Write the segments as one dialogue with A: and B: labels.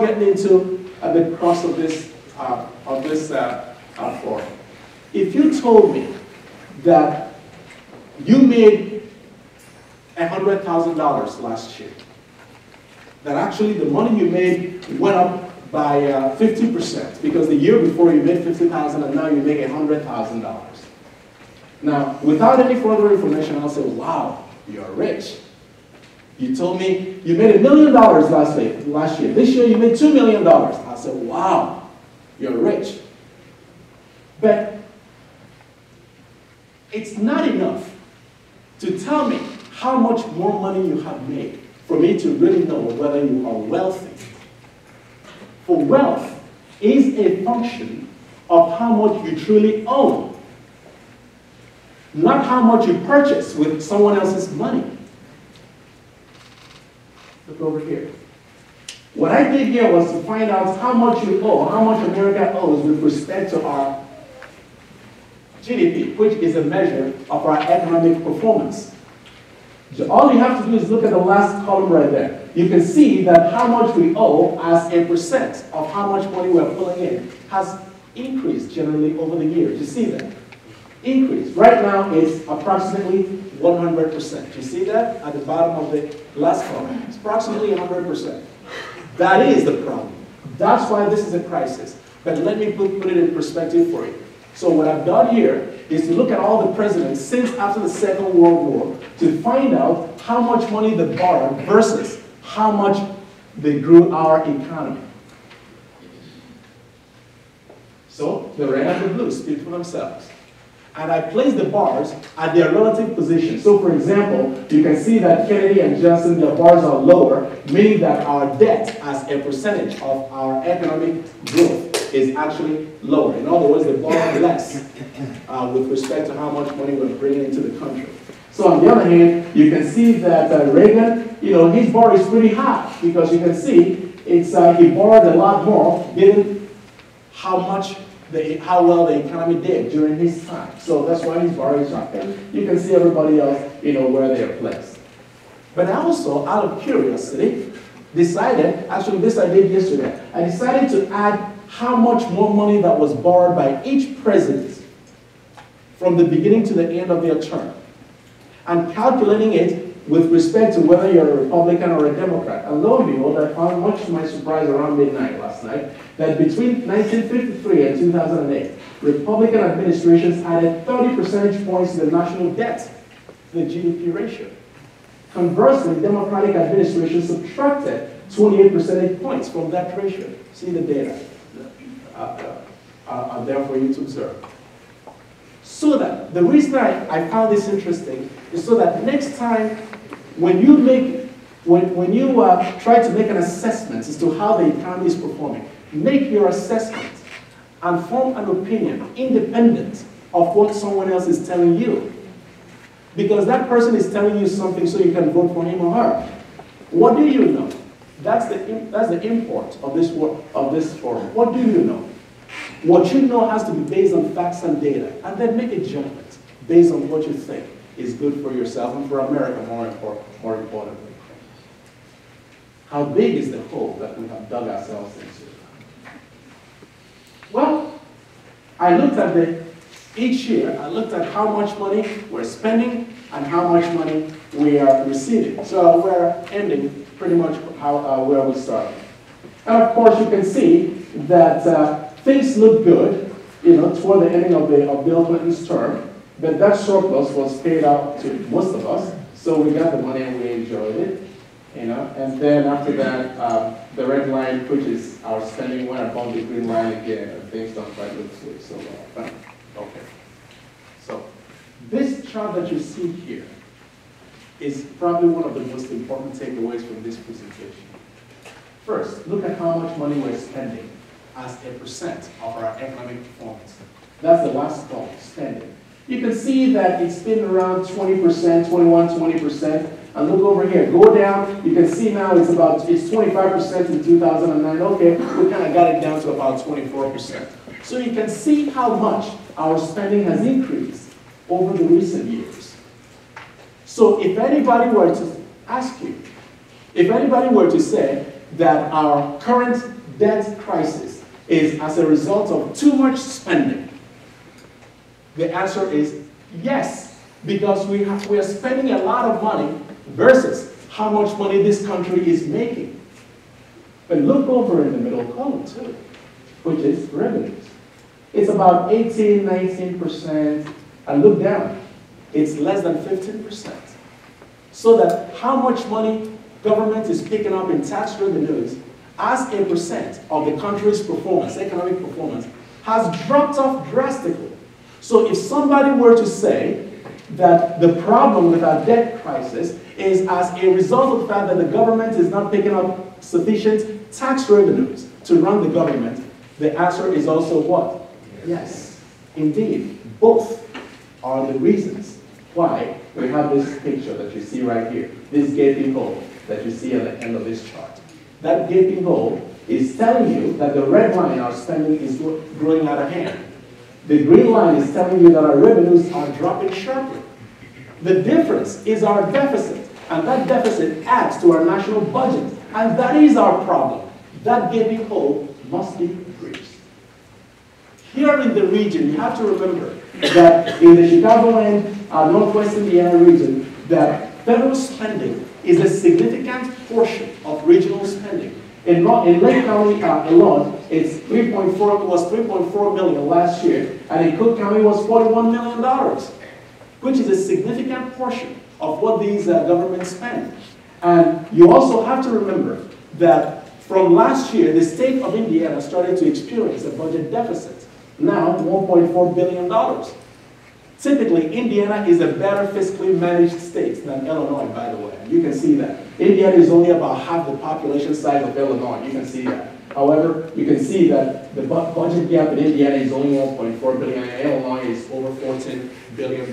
A: start getting into the crux of this forum. If you told me that you made $100,000 last year, that actually the money you made went up by 50%, because the year before you made $50,000 and now you make $100,000. Now, without any further information, I'll say, wow, you're rich. You told me you made $1 million last year. This year you made $2 million. I'll say, wow, you're rich. But it's not enough to tell me how much more money you have made for me to really know whether you are wealthy. For wealth is a function of how much you truly own, not how much you purchase with someone else's money. Look over here. What I did here was to find out how much you owe, how much America owes with respect to our GDP, which is a measure of our economic performance. So all you have to do is look at the last column right there. You can see that how much we owe as a percent of how much money we're pulling in has increased generally over the years. You see that? Increase. Right now it's approximately 100%. You see that at the bottom of the last column? It's approximately 100%. That is the problem. That's why this is a crisis. But let me put it in perspective for you. So what I've done here is to look at all the presidents since after the Second World War to find out how much money they borrowed versus how much they grew our economy. So the red and the blue speak for themselves. And I place the bars at their relative position. So for example, you can see that Kennedy and Johnson, their bars are lower, meaning that our debt as a percentage of our economic growth is actually lower. In other words, they borrow less with respect to how much money we're bringing into the country. So on the other hand, you can see that Reagan, his bar is pretty high because you can see it's he borrowed a lot more given how well the economy did during his time. So that's why his bar is high. And you can see everybody else, where they are placed. But I also, out of curiosity, decided, actually this I did yesterday, I decided to add how much more money that was borrowed by each president from the beginning to the end of their term, and calculating it with respect to whether you're a Republican or a Democrat. And lo and behold, I found, much to my surprise around midnight last night, that between 1953 and 2008, Republican administrations added 30 percentage points to the national debt, the GDP ratio. Conversely, Democratic administrations subtracted 28 percentage points from that ratio. See the data are there for you to observe. So that, the reason I found this interesting is so that next time when you try to make an assessment as to how the economy is performing, make your assessment and form an opinion independent of what someone else is telling you. Because that person is telling you something so you can vote for him or her. What do you know? That's the import of this forum. What do you know? What you know has to be based on facts and data, and then make a judgment based on what you think is good for yourself and for America, more importantly. How big is the hole that we have dug ourselves into? Well, I looked at each year, I looked at how much money we're spending and how much money we are receiving. So we're ending pretty much where we started. And of course, you can see that things look good, toward the ending of Bill Clinton's term, but that surplus was paid out to most of us, so we got the money and we enjoyed it, and then after that, the red line, which is our spending, went above the green line again, and things don't quite look so well. Okay. So, this chart that you see here is probably one of the most important takeaways from this presentation. First, look at how much money we're spending as a percent of our economic performance. That's the last column, spending. You can see that it's been around 20%, 21, 20%. And look over here, go down, you can see now it's 25% in 2009. Okay, we kind of got it down to about 24%. So you can see how much our spending has increased over the recent years. So if anybody were to ask you, if anybody were to say that our current debt crisis is as a result of too much spending? The answer is yes, because we are spending a lot of money versus how much money this country is making. But look over in the middle column too, which is revenues. It's about 18, 19%, and look down, it's less than 15%. So that how much money government is picking up in tax revenues as a percent of the country's performance, economic performance, has dropped off drastically. So if somebody were to say that the problem with our debt crisis is as a result of the fact that the government is not picking up sufficient tax revenues to run the government, the answer is also what? Yes, indeed. Both are the reasons why we have this picture that you see right here, this gaping hole that you see at the end of this chart. That gaping hole is telling you that the red line, our spending, is growing out of hand. The green line is telling you that our revenues are dropping sharply. The difference is our deficit, and that deficit adds to our national budget, and that is our problem. That gaping hole must be bridged. Here in the region, you have to remember that in the Chicagoland, Northwest Indiana region, that federal spending is a significant portion of regional spending. In Lake County alone, was 3.4 million last year, and in Cook County was $41 million, which is a significant portion of what these governments spend. And you also have to remember that from last year, the state of Indiana started to experience a budget deficit. Now, $1.4 billion. Typically, Indiana is a better fiscally managed state than Illinois, by the way. You can see that. Indiana is only about half the population size of Illinois. You can see that. However, you can see that the budget gap in Indiana is only $1.4 billion, and Illinois is over $14 billion.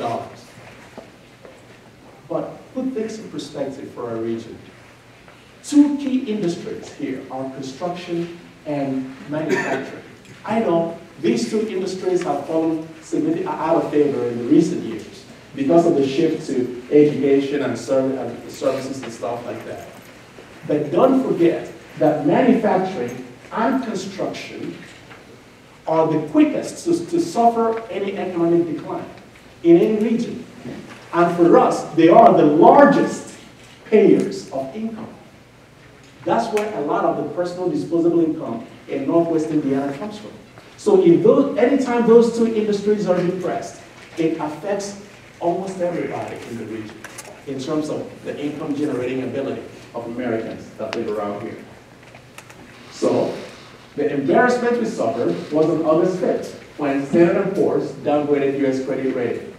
A: But put things in perspective for our region. Two key industries here are construction and manufacturing. I know these two industries have fallen significantly out of favor in the recent years because of the shift to education and services and stuff like that. But don't forget that manufacturing and construction are the quickest to suffer any economic decline in any region. And for us, they are the largest payers of income. That's where a lot of the personal disposable income in Northwest Indiana comes from. So anytime those two industries are depressed, it affects almost everybody in the region in terms of the income generating ability of Americans that live around here. So the embarrassment we suffered was on August 5th when Standard & Poor's downgraded U.S. credit rating.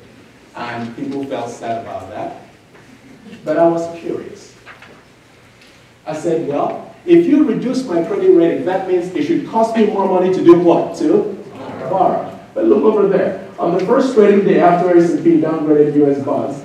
A: And people felt sad about that. But I was curious. I said, well, if you reduce my credit rating, that means it should cost me more money to do what? To borrow. But look over there. On the first trading day after S&P downgraded U.S. bonds,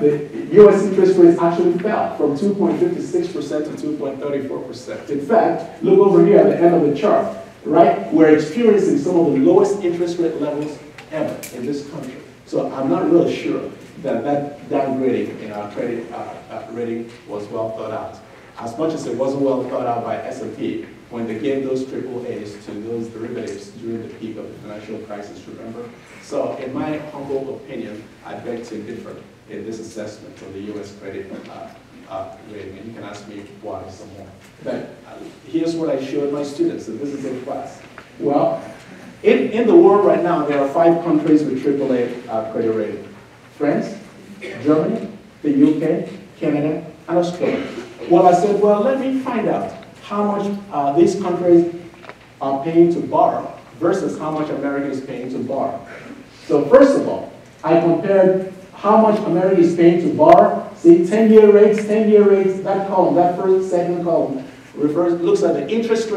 A: the U.S. interest rates actually fell from 2.56% to 2.34%. In fact, look over here at the end of the chart, right? We're experiencing some of the lowest interest rate levels ever in this country. So I'm not really sure that that downgrading in our credit rating was well thought out. As much as it wasn't well thought out by S&P when they gave those AAAs to those derivatives during the peak of the financial crisis, remember? So in my humble opinion, I beg to differ in this assessment of the U.S. credit rating, and you can ask me why some more. But here's what I showed my students, and this is in class. Well, in the world right now, there are 5 countries with AAA credit rating. France, Germany, the UK, Canada, and Australia. Well, I said, well, let me find out how much these countries are paying to borrow versus how much America is paying to borrow. So first of all, I compared how much America is paying to borrow. See, 10-year rates, that column, that first, second column, looks at the interest rate